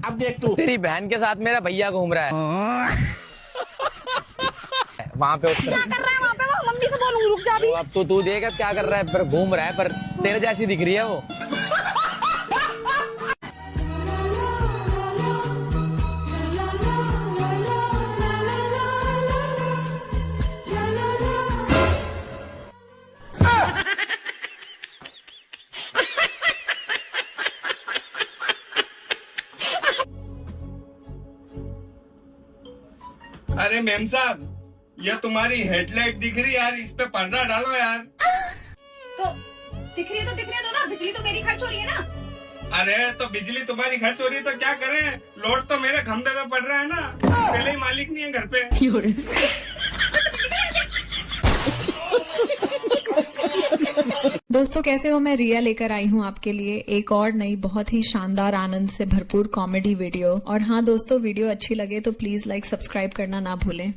अब देख तू, तेरी बहन के साथ मेरा भैया घूम रहा है वहाँ पे। क्या कर रहा है वहाँ पे? वो मम्मी से बोलूंगी, रुक जा अभी। अब तो तू देख अब क्या कर रहा है, पर घूम रहा है, पर तेरे जैसी दिख रही है वो। अरे मेम साहब, ये तुम्हारी हेडलाइट दिख रही यार, इस पे पर्दा डालो यार। तो दिख रही है तो ना, बिजली तो मेरी खर्च हो रही है ना। अरे तो बिजली तुम्हारी खर्च हो रही है तो क्या करें, लोड तो मेरे खंभे पे पड़ रहा है ना, पहले ही मालिक नहीं है घर पे। दोस्तों कैसे हो? मैं रिया लेकर आई हूँ आपके लिए एक और नई बहुत ही शानदार आनंद से भरपूर कॉमेडी वीडियो। और हाँ दोस्तों, वीडियो अच्छी लगे तो प्लीज लाइक सब्सक्राइब करना ना भूलें।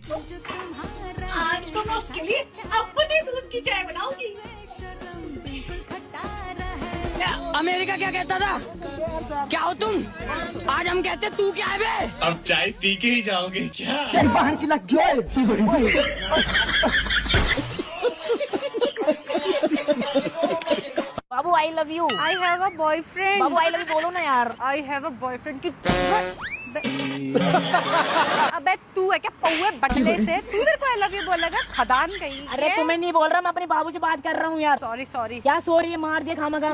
आज तो मैं उसके लिए अपने दूध की चाय बनाऊंगी। अमेरिका क्या कहता था? क्या हो तुम? आज हम कहते तू क्या है बे? अब चाय पी के ही जाओगे क्या? बहन की लग बाबू I love you. I have a boyfriend. बाबू आई लव यू बोलो ना यार। आई हैव अ बॉयफ्रेंड की। अबे तू है क्या पौए बटले से? तू मेरे को आई लव यू बोलेगा? खदान कहीं। अरे तुम्हें नहीं बोल रहा, मैं अपने बाबू से बात कर रहा हूँ यार। सॉरी। क्या सॉरी? मार दिया खामखा।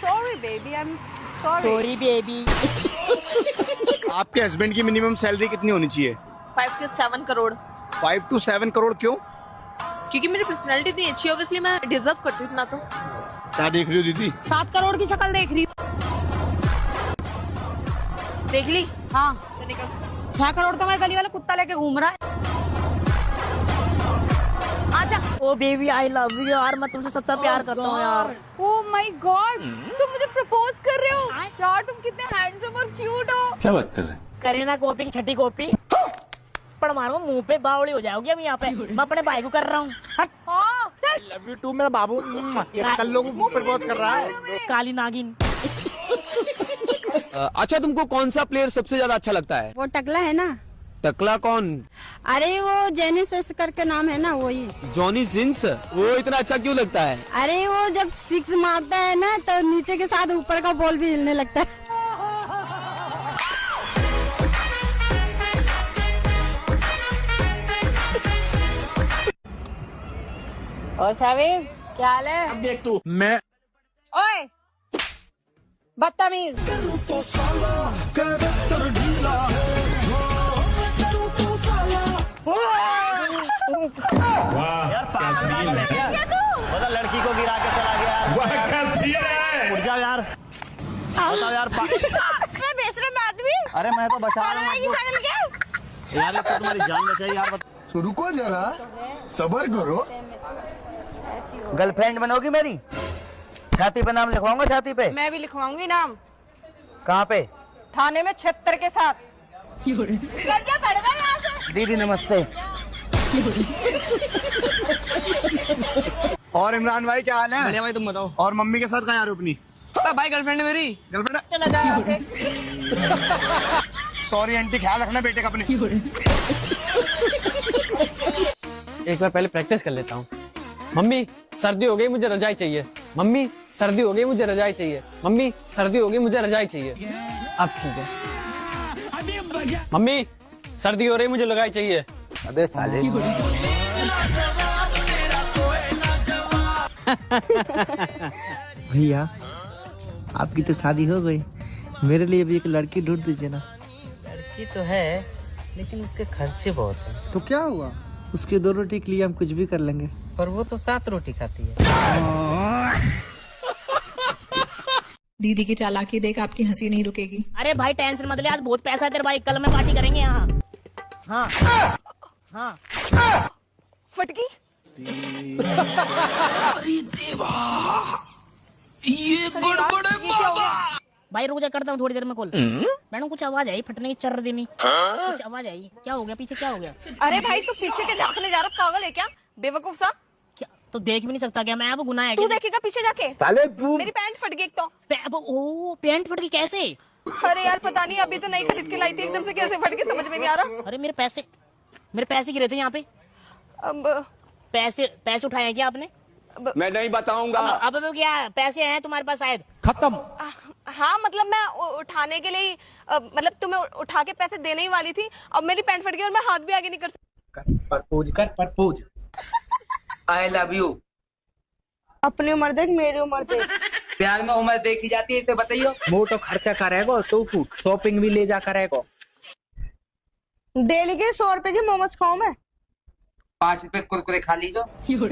Sorry baby, I am sorry. Sorry baby. आपके हस्बैंड की मिनिमम सैलरी कितनी होनी चाहिए? 5 to 7 करोड़। 5 to 7 करोड़ क्यों? क्योंकि मेरी पर्सनैलिटी इतनी अच्छी है, ऑब्वियसली मैं डिजर्व करती हूँ इतना। तो क्या देख रही हो दीदी? 7 करोड़ की शक्ल देख रही। देख ली? हाँ, तो निकल। 6 करोड़ तो मैं गली वाला कुत्ता लेके घूम रहा है। आजा। ओ बेबी आई लव यू यार, मैं तुमसे सच्चा प्यार करता हूँ यार। ओह माय गॉड, तुम मुझे प्रपोज कर रहे हो यार? तुम कितने हैंडसम और क्यूट हो। क्या बात कर रहे हैं? करीना कॉपी की छठी कॉपी पड़ मारो, मुंह पे बावड़ी हो जाओगी अभी यहाँ पे। मैं अपने भाई को कर रहा हूँ। हाँ, चल। लव यू टू मेरा बाबू। ये कल लोगों को प्रपोज कर रहा है। काली नागिन। अच्छा तुमको कौन सा प्लेयर सबसे ज्यादा अच्छा लगता है? वो टकला है ना। टकला कौन? अरे वो जेनिस करके नाम है ना, वही। Johnny Sins. वो इतना अच्छा क्यों लगता है? अरे वो जब 6 मारता है ना तो नीचे के साथ ऊपर का बॉल भी हिलने लगता है। और सावेज क्या हाल है? अब देख तू। मैं ओए बदतमीज। पता लड़की को गिरा के चला गया। वाह क्या सीन है। उठ जाओ यार। बताओ यार। मैं बेशरम आदमी। अरे मैं तो बचा रहा हूँ यार, ये तो तुम्हारी जान बचाई यार। तो रुको जरा, सबर करो। गर्लफ्रेंड बनोगी मेरी? छाती पे नाम लिखवाऊंगा, छाती पे। मैं भी लिखवाऊंगी नाम। कहाँ पे? थाने में 76 के साथ। लड़कियां पढ़ गए यहाँ से। दीदी नमस्ते। और इमरान भाई क्या हाल है? बढ़िया भाई, तुम बताओ। और मम्मी के साथ कहाँ आ रहे हो अपनी? भाई गर्लफ्रेंड है मेरी। गर्लफ्रेंड? चला जाए यहाँ से। सॉरी आंटी, ख्याल रखना बेटे का अपने। एक बार पहले प्रैक्टिस कर लेता हूँ। मम्मी सर्दी हो गई, मुझे रजाई चाहिए। मम्मी सर्दी हो गई, मुझे रजाई चाहिए। मम्मी सर्दी हो गई, मुझे रजाई चाहिए। अब ठीक है। मम्मी सर्दी हो रही, मुझे लगाई चाहिए। अबे साले। भैया आपकी तो शादी हो गई, मेरे लिए भी एक लड़की ढूंढ दीजिए ना। लड़की तो है लेकिन उसके खर्चे बहुत हैं। तो क्या हुआ, उसके 2 रोटी के लिए हम कुछ भी कर लेंगे। पर वो तो 7 रोटी खाती है। दीदी की चालाकी देख आपकी हंसी नहीं रुकेगी। अरे भाई टेंशन मत ले, आज बहुत पैसा है तेरे भाई, कल में पार्टी करेंगे यहाँ। हाँ हाँ। फटकी। अरे देवा, ये गड़बड़ है बाबा। भाई रुक जा, करता हूँ थोड़ी देर में कॉल। मैडम कुछ आवाज आई फटने की, चर्र देनी कुछ आवाज आई। क्या हो गया पीछे, क्या हो गया? अरे भाई तू पीछे के झांकने जा रहा, पागल है क्या? बेवकूफ सा। क्या तो देख भी नहीं सकता क्या मैं? अब गुनाह है तू क्या? देखेगा पीछे जाके? साले तू। मेरी पैंट फट गई एक तो। ओ पैंट फट गई कैसे? अरे यार पता नहीं, अभी तो नई खरीद के लाई थी, एकदम से कैसे फट के समझ में नहीं आ रहा। अरे मेरे पैसे गिरे थे यहाँ पे। अब पैसे उठाए हैं क्या आपने? मैं नहीं बताऊंगा। अब क्या पैसे हैं तुम्हारे पास शायद? खत्म। हाँ मतलब मैं उठाने के लिए मतलब तुम्हें उठा के पैसे देने ही वाली थी, अब मेरी पैंट फट गई और मैं हाथ भी आगे नहीं कर सकती। Propose I love you. अपनी उम्र देख मेरी उम्र देख। प्यार में उम्र देखी जाती है, इसे बताइयो। वो तो खर्चा करेगा तो शॉपिंग भी ले जा करेगा। डेली के 100 रुपए की मोमोज खाऊं मैं। 5 रुपए कुरकुरे खा लीजो।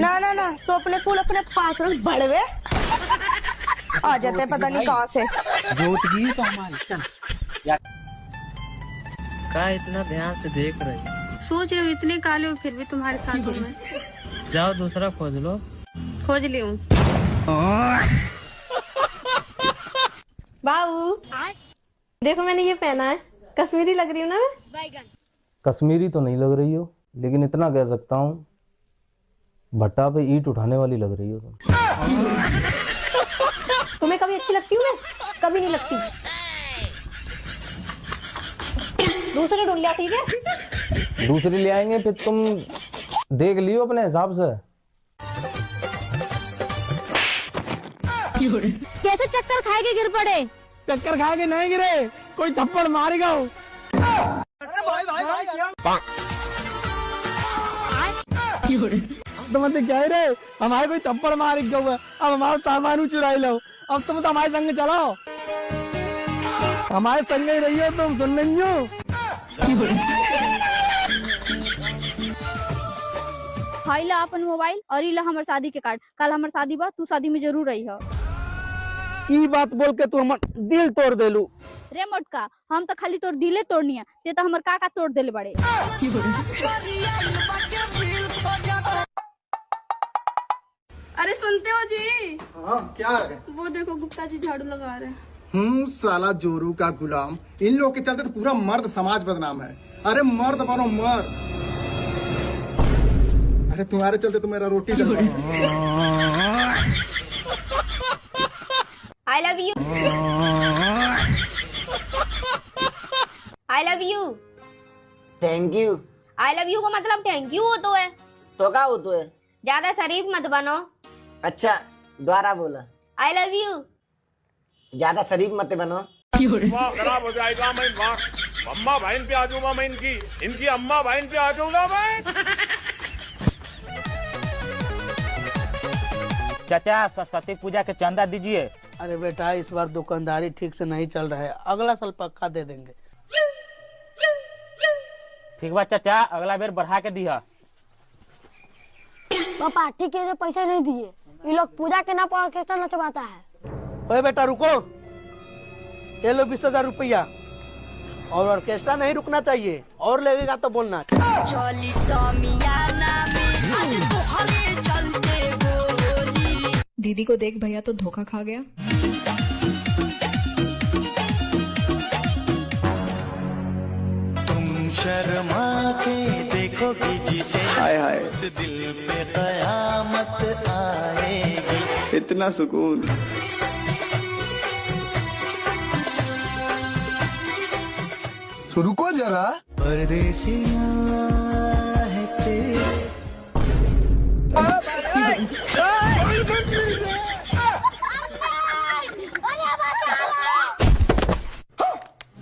ना तो अपने फूल अपने पास रख, बड़वे आ जाते हैं पता नहीं कहाँ से। जोतगी तो हमारी चल। क्या इतना ध्यान से देख रहे? सोच रहे हो इतने काले हो फिर भी तुम्हारे साथ हूँ मैं। जाओ दूसरा खोज लो। खोज ली हूँ। बाबू देखो मैंने ये पहना है, कश्मीरी लग रही हूँ ना मैं? कश्मीरी तो नहीं लग रही हो, लेकिन इतना कह सकता हूँ भट्टा पे ईंट उठाने वाली लग रही हो तुम। तुम्हें कभी अच्छी लगती हूँ मैं? कभी नहीं लगती। दूसरे ढूंढ लिया, ठीक है? दूसरी ले आएंगे, फिर तुम देख लियो अपने हिसाब से। कैसे चक्कर खाए के गिर पड़े? चक्कर खा के नहीं गिरे, कोई थप्पड़ मारेगा। तो मतलब क्या रे, हमारे कोई थप्पड़ मार गया हुआ, अब हमारा सामान चुराई लो। अब तुम तो हमारे संग चलाओ, हमारे संग ही रही हो तुम, सुन नहीं हो? हाई ला अपन मोबाइल और इला हमार शादी के कार्ड। कल हमार शादी बा, तू शादी में जरूर रही हो। ई बात बोल के तू हमर दिल तोड़ देलू। रे मोटका, हम तो खाली तोड़ दिले तोड़नी है, ते तो हमार काका तोड़ देले बड़े। अरे सुनते हो जी? हाँ क्या है? वो देखो गुप्ता जी झाड़ू लगा रहे हैं। साला जोरू का गुलाम। इन लोग के चलते तो पूरा मर्द समाज बदनाम है। अरे मर्द बनो मर्द। अरे तुम्हारे चलते तो मेरा रोटी जल रहा है। आई love you. I love you. Thank you. I love you का मतलब थैंक यू होता है। तो क्या होता है? ज्यादा शरीफ मत बनो। अच्छा दोबारा बोला। आई लव यू। ज्यादा शरीफ मत बनो। खराब हो जाएगा मैं। अम्मा बहन पे आ जाऊंगा मैं, इनकी अम्मा बहन पे आ जाऊंगा मैं। चाचा सरस्वती पूजा के चंदा दीजिए। अरे बेटा इस बार दुकानदारी ठीक से नहीं चल रहा है, अगला साल पक्का दे देंगे। ठीक बा चाचा, अगला बेर बढ़ा के दिया। पापा ठीक है, पैसे नहीं दिए, ये लोग पूजा के नाम पर ऑर्केस्ट्रा नचवाता है। ओए बेटा रुको, ये लो 20,000 रुपया, और ऑर्केस्ट्रा नहीं रुकना चाहिए, और लगेगा तो बोलना। दीदी को देख भैया तो धोखा खा गया। तुम शर्मा के देखो कि जिसे उस दिल पे कयामत आएगी। इतना सुकून। रुको जरा। परदेसियां है तेरे।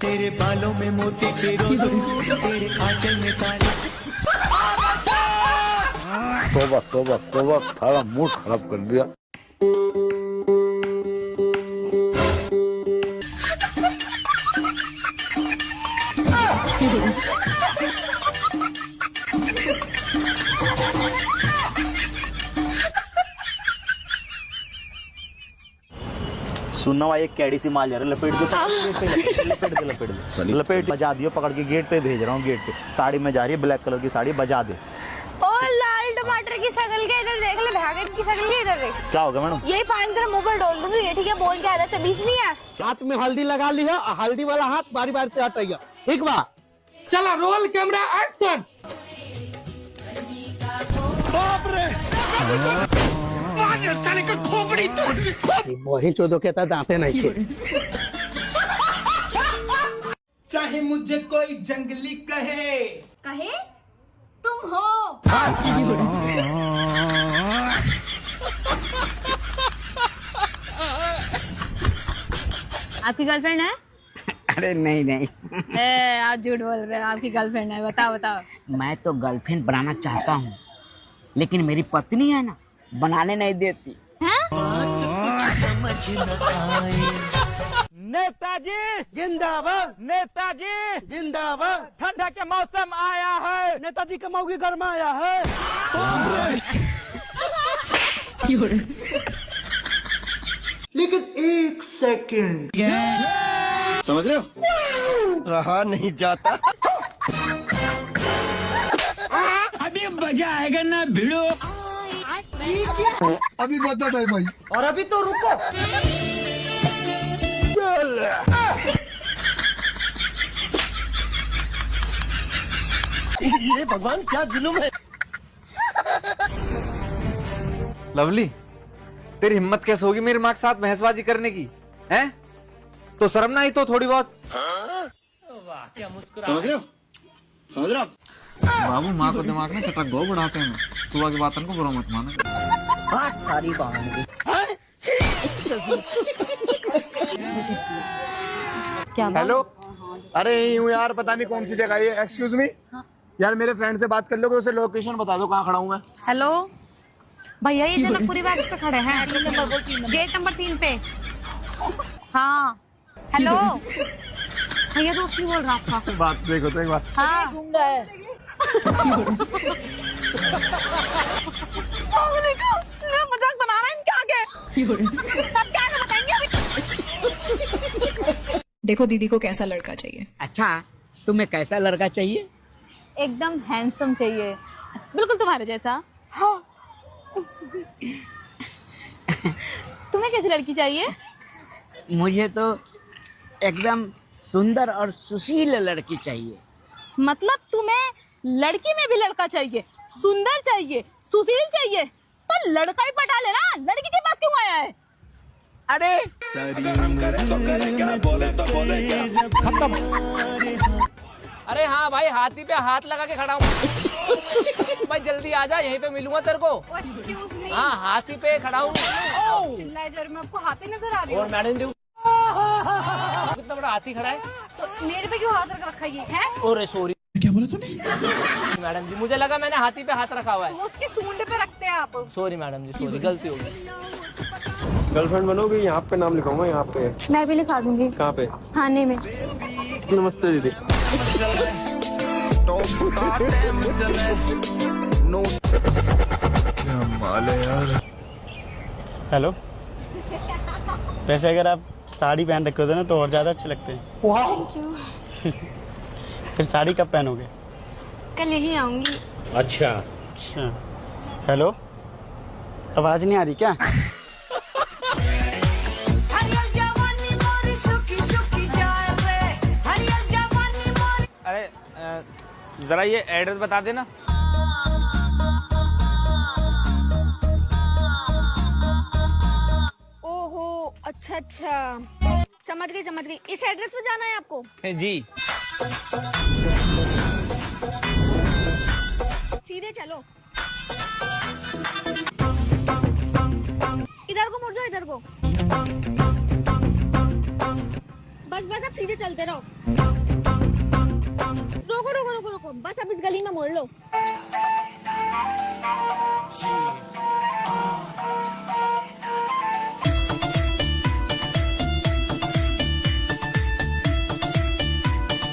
तेरे बालों में मोती फेरो दूं, तेरे आंचल में तारे। तोबा तोबा तोबा, सारा मूड खराब कर दिया। सुनना भाई, एक कैडी सी माल जा रहा है, लपेट दे लपेट बजा दियो, पकड़ के गेट पे भेज रहा हूँ। गेट पे साड़ी में जा रही है, ब्लैक कलर की साड़ी, बजा दे। और लाल टमाटर की शकल के इधर देख ले, भागन की शकल के इधर देख। क्या होगा मैडम? यही 5 तेरे मुंह पर डोल दूंगी, ये ठीक है? बोल के आदत से 20 नहीं है। हाथ में हल्दी लगा ली है, हल्दी वाला हाथ बारी बारी से हटाइए, ठीक बा? चला रोल कैमरा एक्शन। बाप रे, वही चोदो कहता दांते नहीं थे। चाहे मुझे कोई जंगली कहे तुम हो। आपकी गर्लफ्रेंड है? अरे नहीं नहीं, आप झूठ बोल रहे हो, आपकी गर्लफ्रेंड है। बताओ बताओ। मैं तो गर्लफ्रेंड बनाना चाहता हूँ, लेकिन मेरी पत्नी है ना, बनाने नहीं देती। नेताजी जिंदाबाद, नेताजी जिंदाबाद। ठंडा के मौसम आया है, नेताजी कमाओगी गर्मा आया है। लेकिन एक सेकंड, समझ रहे हो, रहा नहीं जाता। अभी मजा आएगा ना भिड़ो। अभी बता दे भाई। और अभी तो रुको। ये भगवान क्या जुल्म है। लवली, तेरी हिम्मत कैसे होगी मेरी माँ के साथ बहसबाजी करने की? हैं? तो शर्म ना आई तो थोड़ी बहुत? समझ रहे हो, समझ रहे हो। बाबू, माँ को दिमाग में चटक दो बुढ़ापे में। सुबह की बातों को बुरा मत मानो। सारी बात क्या हेलो, अरे यहीं हूँ यार, पता नहीं कौन सी जगह है। एक्सक्यूज मी यार, मेरे फ्रेंड से बात कर लोगे, उसे लोकेशन बता दो कहाँ खड़ा हूँ मैं। हेलो भैया, ये जनकपुरी बाजार पे खड़े हैं, गेट नंबर 3 पे। हाँ हेलो भैया, दोस्त भी बोल रहा आपका। बात देखो तो एक बार। हाँ मजाक बना रहे हैं इनके आगे। सब क्या बताएंगे अभी। देखो दीदी को कैसा लड़का चाहिए। अच्छा, तुम्हें कैसा लड़का चाहिए? एकदम हैंडसम चाहिए, बिल्कुल तुम्हारे जैसा। तुम्हें कैसी लड़की चाहिए? मुझे तो एकदम सुंदर और सुशील लड़की चाहिए। मतलब तुम्हें लड़की में भी लड़का चाहिए, सुंदर चाहिए, सुशील चाहिए, तो लड़का ही पटा लेना, लड़की के पास क्यों आया है? अरे अरे हाँ भाई, हाथी पे हाथ लगा के खड़ा हूँ। भाई जल्दी आ जा, यहीं पे मिलूंगा तेरे को। हाँ, हाथी पे खड़ा हूँ। मैं आपको हाथी नजर आ रही हूँ। और मैडम जी, कितना बड़ा हाथी खड़ा है। तो मेरे पे क्यों हाथ रख रखा ये है? ओरे सॉरी, क्या बोला तूने? मैडम जी, मुझे लगा मैंने हाथी पे हाथ रखा हुआ है। तो उसकी सूंड पे रखते हैं आप। सॉरी मैडम जी, सॉरी, गलती हो गई। गर्लफ्रेंड बनोगी? यहाँ पे नाम लिखाऊंगा, यहाँ पे। मैं भी लिखा दूंगी। कहाँ पे? थाने में। नमस्ते दीदी। हेलो, वैसे अगर आप साड़ी पहन रखे होते ना तो और ज्यादा अच्छे लगते हैं। फिर साड़ी कब पहनोगे? कल यही आऊंगी। अच्छा। हेलो, आवाज नहीं आ रही क्या? अरे जरा ये एड्रेस बता देना। ओहो, अच्छा अच्छा, समझ गई। इस एड्रेस पे जाना है आपको? जी। सीधे चलो, इधर को मुड़ जाओ, इधर को। बस अब सीधे चलते रहो। रोको, बस अब इस गली में मोड़ लो।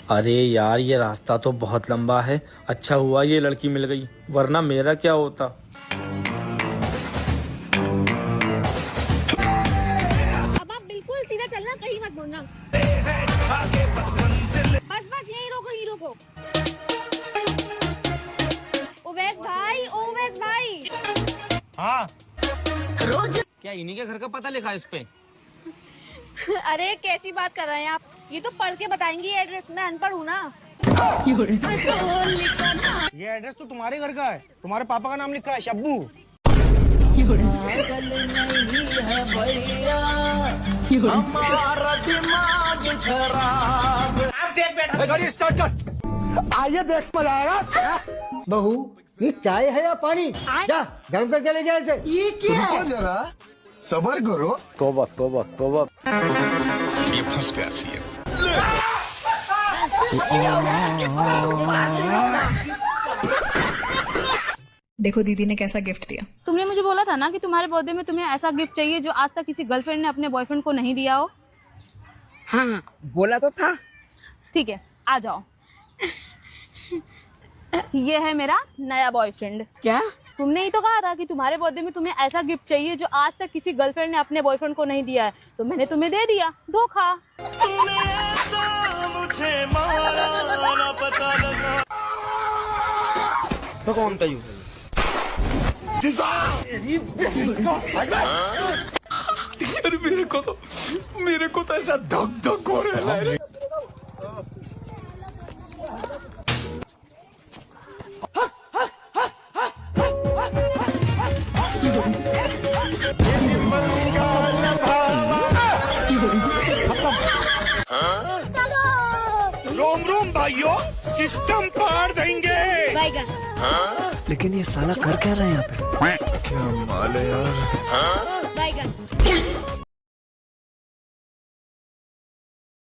अरे यार, ये रास्ता तो बहुत लंबा है। अच्छा हुआ ये लड़की मिल गई, वरना मेरा क्या होता। अब आप बिल्कुल सीधा चलना, कहीं मत मुड़ना। बस यहीं रोको। ओवैस भाई। हाँ, क्या इन्हीं के घर का पता लिखा है इस पे? अरे कैसी बात कर रहे हैं आप? ये तो पढ़ के बताएंगी एड्रेस, मैं अनपढ़ हूँ ना। ये एड्रेस तो तुम्हारे घर का है, तुम्हारे पापा का नाम लिखा है शब्बू। हमारा दिमाग खराब। आप देख गाड़ी स्टार्ट कर। आइए देख मजा आएगा। बहू ये चाय है या पानी? जा गर्म करके ले जा इसे। ये क्या है? जरा सबर करो। तोबा तोबा तोबा। ये फंस गया सी। देखो दीदी ने कैसा गिफ्ट दिया। तुमने मुझे बोला था ना कि तुम्हारे बर्थडे में तुम्हें ऐसा गिफ्ट चाहिए जो आज तक किसी गर्लफ्रेंड ने अपने बॉयफ्रेंड को नहीं दिया हो। हाँ बोला तो था। ठीक है आ जाओ। ये है मेरा नया बॉयफ्रेंड। क्या? तुमने ही तो कहा था कि तुम्हारे बर्थडे में तुम्हें ऐसा गिफ्ट चाहिए जो आज तक किसी गर्लफ्रेंड ने अपने बॉयफ्रेंड को नहीं दिया है, तो मैंने तुम्हें दे दिया। धोखा। कौन था यू? अरे मेरे को तो ऐसा धक धक हो रहा है। रोम रोम भाइयों, सिस्टम पार देंगे। लेकिन ये साला कर क्या रहा है यहाँ पे? क्या माल है यार।